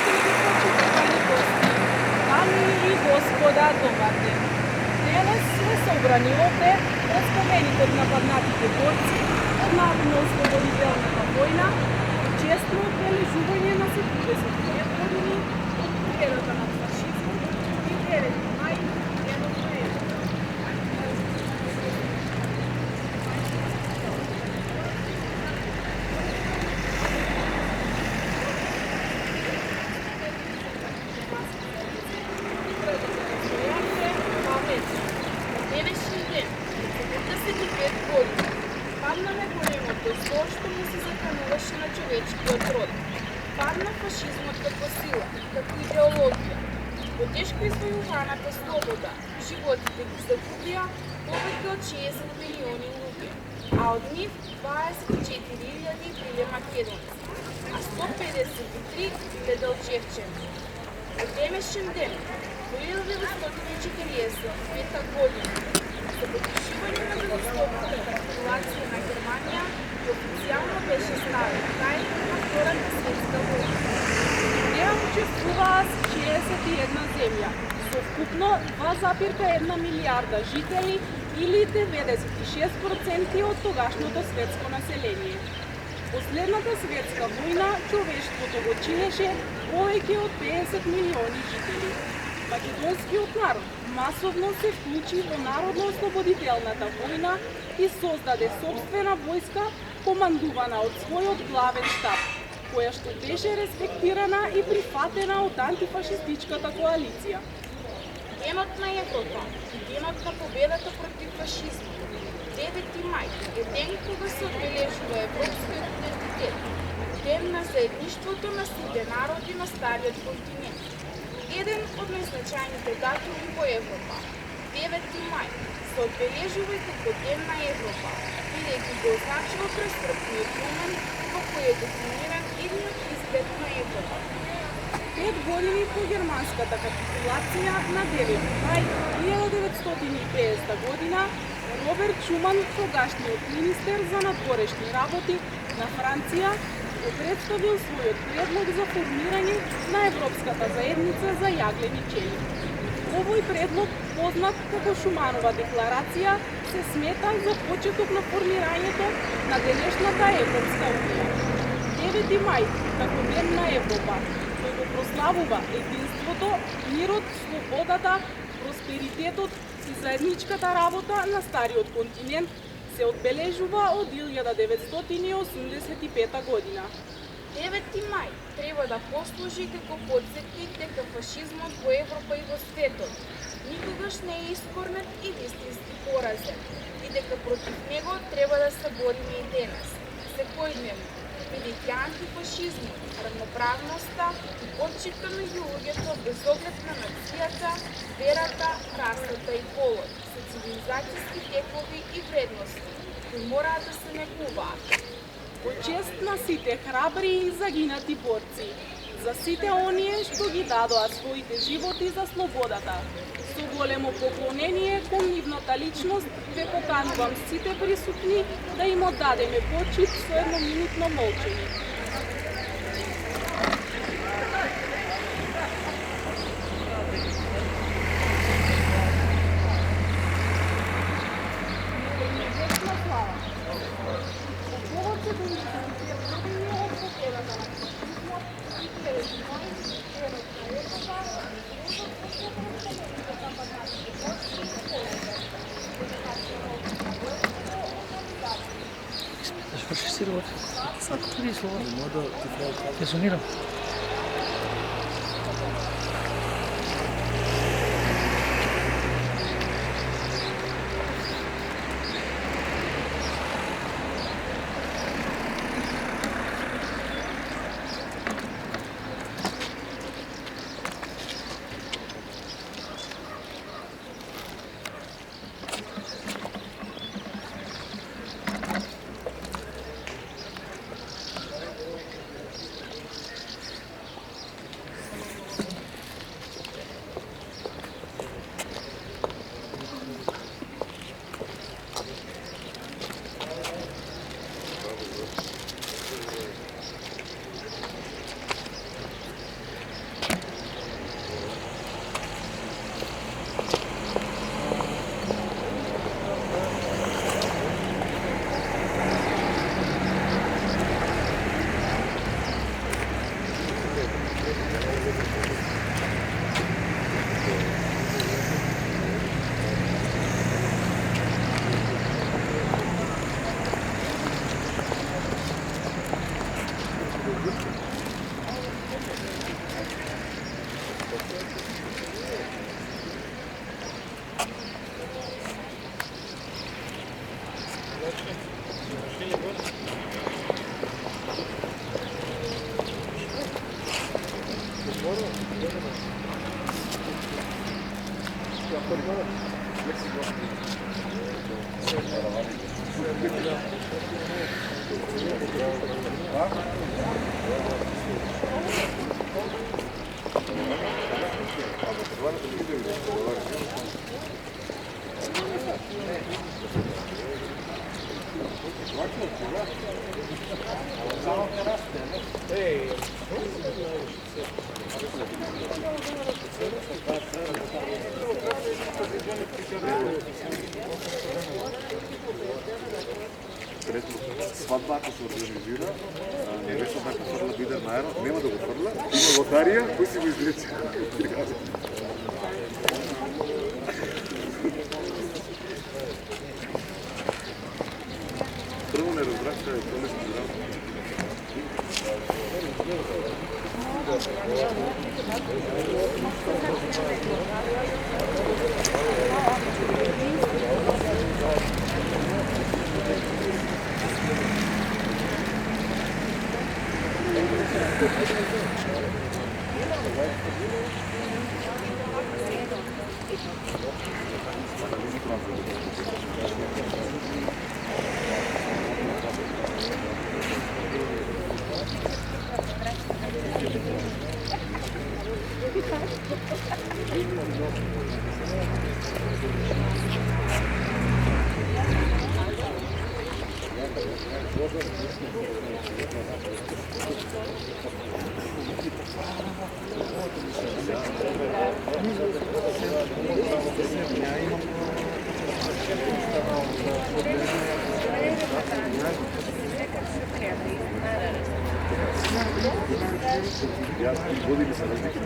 скъпи почитувани гости, дами и господа, добар ден! Денес сме собрани овде да спомените од нападнатите борци од Народно-ослободителната војна, честно одбележување на 75 години од победата над фашизмот и 9 мај, денот на Европа. Паднале големото зло што му се закануваше на човечкиот род. Падна фашизмот како сила, како идеологија. Во тешко извојуваната слобода, животите ги загубија повеќе од 60 милиони луѓе, а од нив 24.000 биле македонци, а 153 биле далчевчани. Во денешен ден, во 1945 година, за потпишување на безусловната капитулација на Германија и официјално беше ставен крај на Втората светска војна. Неа учествуваа 61 земја, со вкупно 2,1 милиарда жители или 96% од тогашното светско население. Последната светска војна човештвото го чинеше повеќе од 50 милиони жители. Македонскиот народ масовно се вклучи во Народно-ослободителната војна и создаде собствена војска командувана од својот главен штаб, која што беше респектирана и прифатена од антифашистичката коалиција. Денот на Европа и денот на победата против фашизмот, 9 мај, е ден кога се одбележува европскиот идентитет, ден на заедништвото на сите народи на стариот континент. Еден од најзначајните датуми во Европа, 9 мај, се одбележува и како Ден на Европа, бидејќи го означува престрпниот момент во кој е дефиниран идниот изглед на Европа. 5 години по германската капитулација на 9 мај 1950 година, Роберт Шуман, тогашниот министер за надворешни работи на Франција, го представил својот предлог за формирање на Европската заедница за јаглени ќели. Овој предлог, познат како Шуманова декларација, се смета за почеток на формирањето на денешната Европска унија. 9 мај, како Ден на Европа, кој го прославува единството, мирот, слободата, просперитетот и заедничката работа на стариот континент, се одбележува од 1985 година. 9 мај треба да послужи како потсетник дека фашизмот во Европа и во светот никогаш не е искорнет и вистински поразен и дека против него треба да се бориме и денес, секојдневно, бидејќи антифашизмот, равноправноста и почитта меѓу луѓето без оглед на нацијата, верата, расата и полот се цивилизацијски текови и вредности кои мораат да се негуваат. Во чест на сите храбри и загинати борци, за сите оние што ги дадоа своите животи за слободата, со големо поклонение кон нивната личност, ве поканувам сите присутни да им оддадеме почит со едноминутно молчење. Фашистировать. Сако три слова. Резумирам. Сватбата се организира, невестата ако фърля бидер на аеро, няма да го фърля, има лотария, кой си го излече. Първо не разбрах, че е по-лесно за Години са разлики.